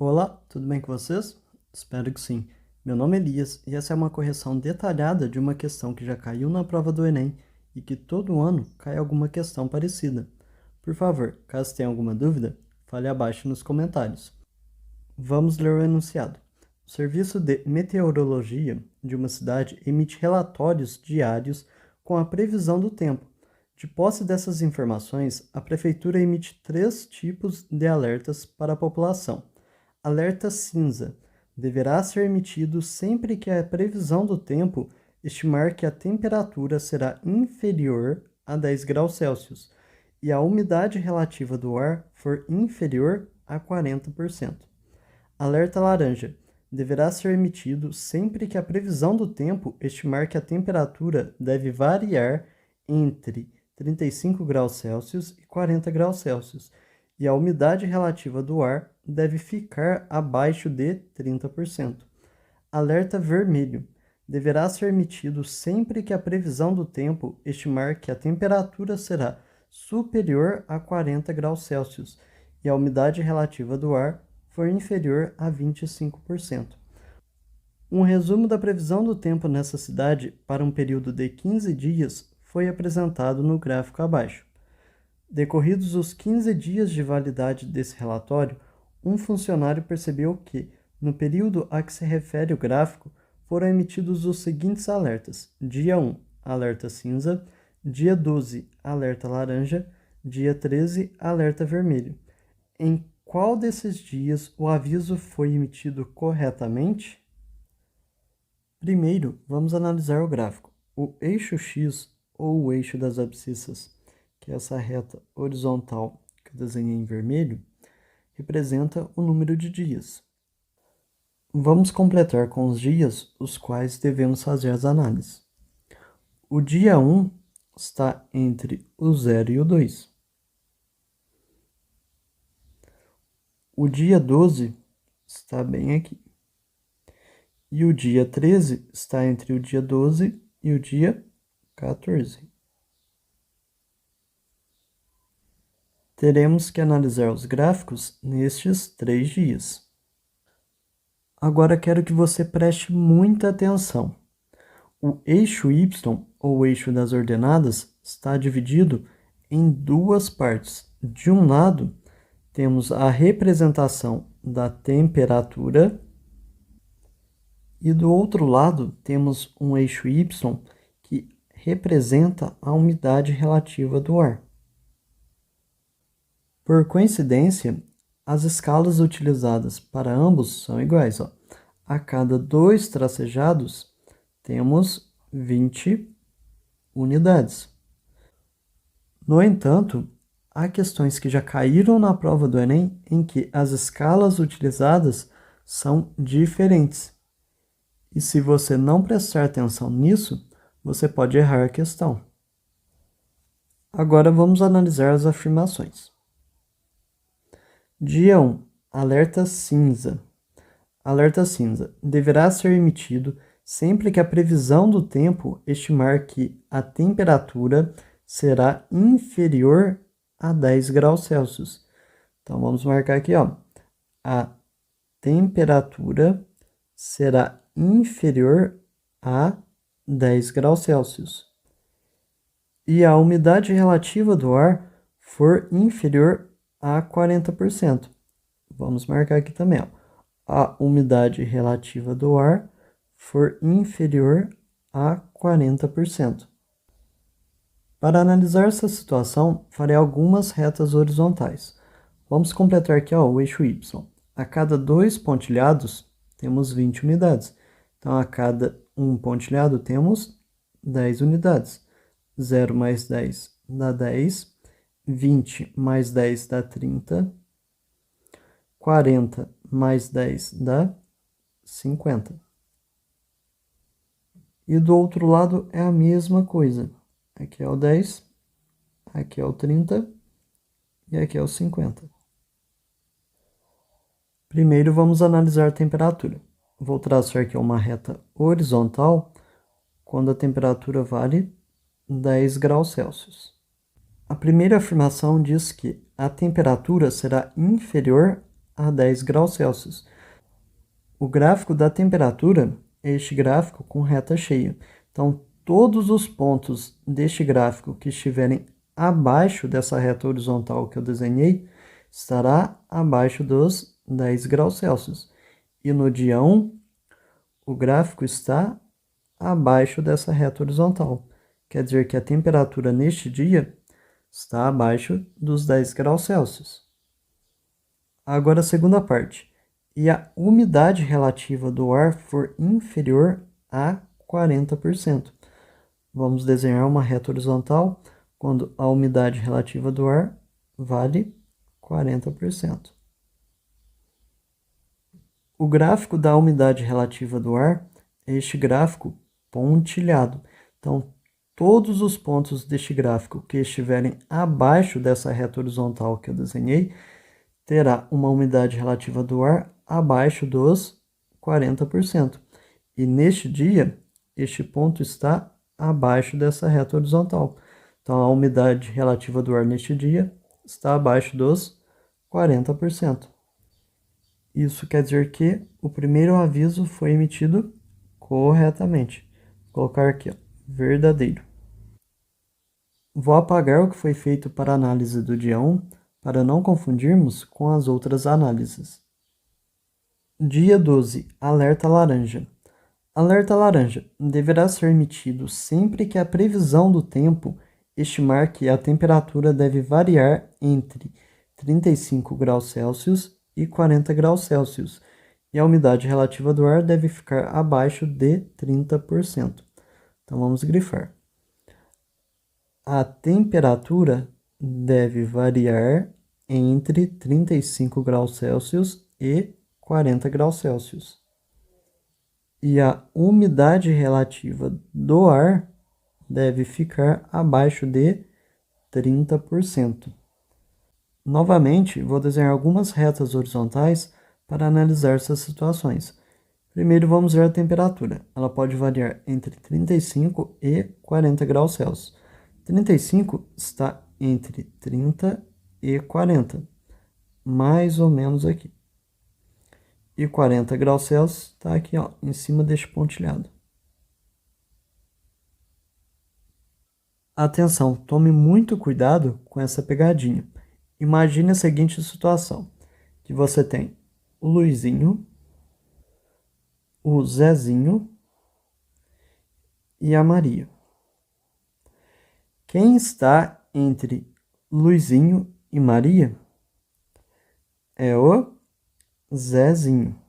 Olá, tudo bem com vocês? Espero que sim. Meu nome é Elias e essa é uma correção detalhada de uma questão que já caiu na prova do Enem e que todo ano cai alguma questão parecida. Por favor, caso tenha alguma dúvida, fale abaixo nos comentários. Vamos ler o enunciado. O Serviço de Meteorologia de uma cidade emite relatórios diários com a previsão do tempo. De posse dessas informações, a Prefeitura emite 3 tipos de alertas para a população. Alerta cinza. Deverá ser emitido sempre que a previsão do tempo estimar que a temperatura será inferior a 10 graus Celsius e a umidade relativa do ar for inferior a 40%. Alerta laranja. Deverá ser emitido sempre que a previsão do tempo estimar que a temperatura deve variar entre 35 graus Celsius e 40 graus Celsius e a umidade relativa do ar deve ficar abaixo de 30%. Alerta vermelho. Deverá ser emitido sempre que a previsão do tempo estimar que a temperatura será superior a 40 graus Celsius e a umidade relativa do ar for inferior a 25%. Um resumo da previsão do tempo nessa cidade para um período de 15 dias foi apresentado no gráfico abaixo. Decorridos os 15 dias de validade desse relatório, um funcionário percebeu que, no período a que se refere o gráfico, foram emitidos os seguintes alertas: dia 1, alerta cinza; dia 12, alerta laranja; dia 13, alerta vermelho. Em qual desses dias o aviso foi emitido corretamente? Primeiro, vamos analisar o gráfico. O eixo X, ou o eixo das abscissas, que é essa reta horizontal que eu desenhei em vermelho, representa o número de dias. Vamos completar com os dias os quais devemos fazer as análises. O dia 1 está entre o 0 e o 2. O dia 12 está bem aqui. E o dia 13 está entre o dia 12 e o dia 14. Teremos que analisar os gráficos nestes 3 dias. Agora quero que você preste muita atenção. O eixo Y, ou eixo das ordenadas, está dividido em 2 partes. De um lado, temos a representação da temperatura e do outro lado temos um eixo Y que representa a umidade relativa do ar. Por coincidência, as escalas utilizadas para ambos são iguais. A cada 2 tracejados, temos 20 unidades. No entanto, há questões que já caíram na prova do Enem em que as escalas utilizadas são diferentes. E se você não prestar atenção nisso, você pode errar a questão. Agora vamos analisar as afirmações. Dia 1. Alerta cinza. Alerta cinza. Deverá ser emitido sempre que a previsão do tempo estimar que a temperatura será inferior a 10 graus Celsius. Então, vamos marcar aqui, a temperatura será inferior a 10 graus Celsius. E a umidade relativa do ar for inferior a 40%. Vamos marcar aqui também, a umidade relativa do ar for inferior a 40%. Para analisar essa situação, farei algumas retas horizontais. Vamos completar aqui o eixo Y. A cada 2 pontilhados, temos 20 unidades. Então, a cada 1 pontilhado, temos 10 unidades. 0 mais 10 dá 10. 20 mais 10 dá 30. 40 mais 10 dá 50. E do outro lado é a mesma coisa. Aqui é o 10, aqui é o 30 e aqui é o 50. Primeiro vamos analisar a temperatura. Vou traçar aqui uma reta horizontal quando a temperatura vale 10 graus Celsius. A primeira afirmação diz que a temperatura será inferior a 10 graus Celsius. O gráfico da temperatura é este gráfico com reta cheia. Então, todos os pontos deste gráfico que estiverem abaixo dessa reta horizontal que eu desenhei, estará abaixo dos 10 graus Celsius. E no dia 1, o gráfico está abaixo dessa reta horizontal. Quer dizer que a temperatura neste dia está abaixo dos 10 graus Celsius. Agora a segunda parte. E a umidade relativa do ar for inferior a 40%. Vamos desenhar uma reta horizontal quando a umidade relativa do ar vale 40%. O gráfico da umidade relativa do ar é este gráfico pontilhado. Então, todos os pontos deste gráfico que estiverem abaixo dessa reta horizontal que eu desenhei, terá uma umidade relativa do ar abaixo dos 40%. E neste dia, este ponto está abaixo dessa reta horizontal. Então, a umidade relativa do ar neste dia está abaixo dos 40%. Isso quer dizer que o primeiro aviso foi emitido corretamente. Vou colocar aqui, ó, verdadeiro. Vou apagar o que foi feito para a análise do dia 1, para não confundirmos com as outras análises. Dia 12, alerta laranja. Alerta laranja deverá ser emitido sempre que a previsão do tempo estimar que a temperatura deve variar entre 35 graus Celsius e 40 graus Celsius, e a umidade relativa do ar deve ficar abaixo de 30%. Então vamos grifar. A temperatura deve variar entre 35 graus Celsius e 40 graus Celsius. E a umidade relativa do ar deve ficar abaixo de 30%. Novamente, vou desenhar algumas retas horizontais para analisar essas situações. Primeiro, vamos ver a temperatura. Ela pode variar entre 35 e 40 graus Celsius. 35 está entre 30 e 40, mais ou menos aqui. E 40 graus Celsius está aqui, ó, em cima deste pontilhado. Atenção, tome muito cuidado com essa pegadinha. Imagine a seguinte situação, que você tem o Luizinho, o Zezinho e a Maria. Quem está entre Luizinho e Maria é o Zezinho.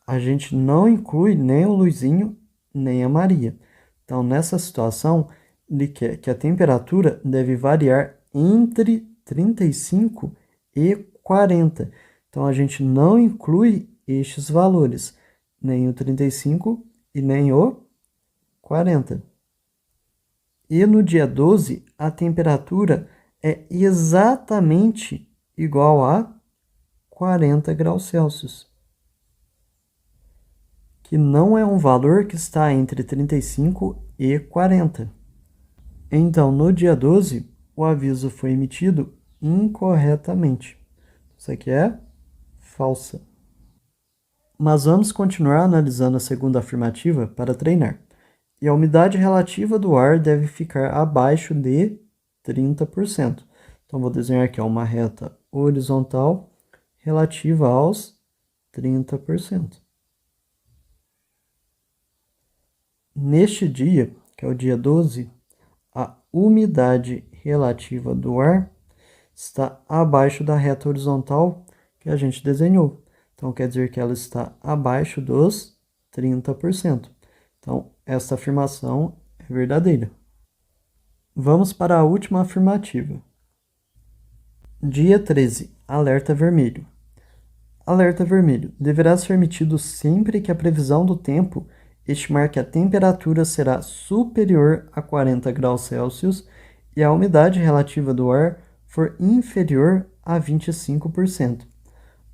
A gente não inclui nem o Luizinho nem a Maria. Então, nessa situação, ele quer que a temperatura deve variar entre 35 e 40. Então, a gente não inclui estes valores, nem o 35 e nem o 40. E no dia 12, a temperatura é exatamente igual a 40 graus Celsius, que não é um valor que está entre 35 e 40. Então, no dia 12, o aviso foi emitido incorretamente. Isso aqui é falsa. Mas vamos continuar analisando a segunda afirmativa para treinar. E a umidade relativa do ar deve ficar abaixo de 30%. Então, vou desenhar aqui uma reta horizontal relativa aos 30%. Neste dia, que é o dia 12, a umidade relativa do ar está abaixo da reta horizontal que a gente desenhou. Então, quer dizer que ela está abaixo dos 30%. Então, essa afirmação é verdadeira. Vamos para a última afirmativa. Dia 13, alerta vermelho. Alerta vermelho deverá ser emitido sempre que a previsão do tempo estimar que a temperatura será superior a 40 graus Celsius e a umidade relativa do ar for inferior a 25%.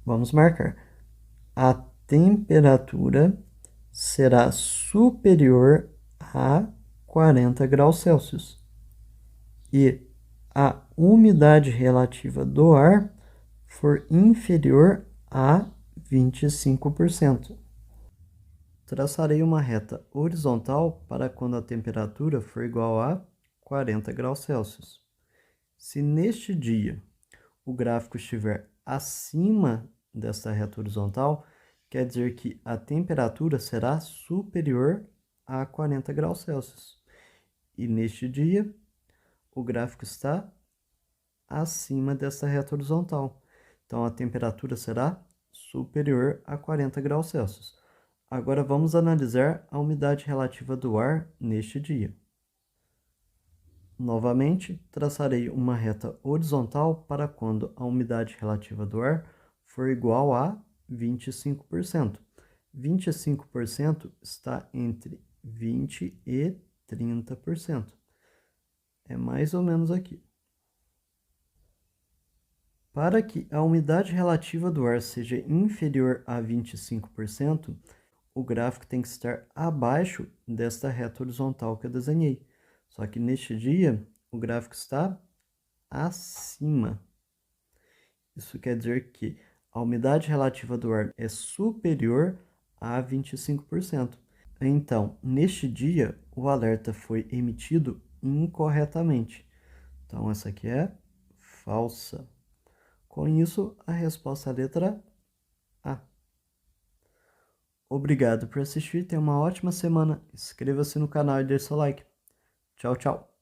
Vamos marcar. A temperatura será superior a 40 graus Celsius e a umidade relativa do ar for inferior a 25%. Traçarei uma reta horizontal para quando a temperatura for igual a 40 graus Celsius. Se neste dia o gráfico estiver acima desta reta horizontal, quer dizer que a temperatura será superior a 40 graus Celsius. E neste dia, o gráfico está acima dessa reta horizontal. Então, a temperatura será superior a 40 graus Celsius. Agora, vamos analisar a umidade relativa do ar neste dia. Novamente, traçarei uma reta horizontal para quando a umidade relativa do ar for igual a 25%. 25% está entre 20% e 30%. É mais ou menos aqui. Para que a umidade relativa do ar seja inferior a 25%, o gráfico tem que estar abaixo desta reta horizontal que eu desenhei. Só que neste dia, o gráfico está acima. Isso quer dizer que a umidade relativa do ar é superior a 25%. Então, neste dia, o alerta foi emitido incorretamente. Então, essa aqui é falsa. Com isso, a resposta é a letra A. Obrigado por assistir, tenha uma ótima semana. Inscreva-se no canal e deixe seu like. Tchau, tchau.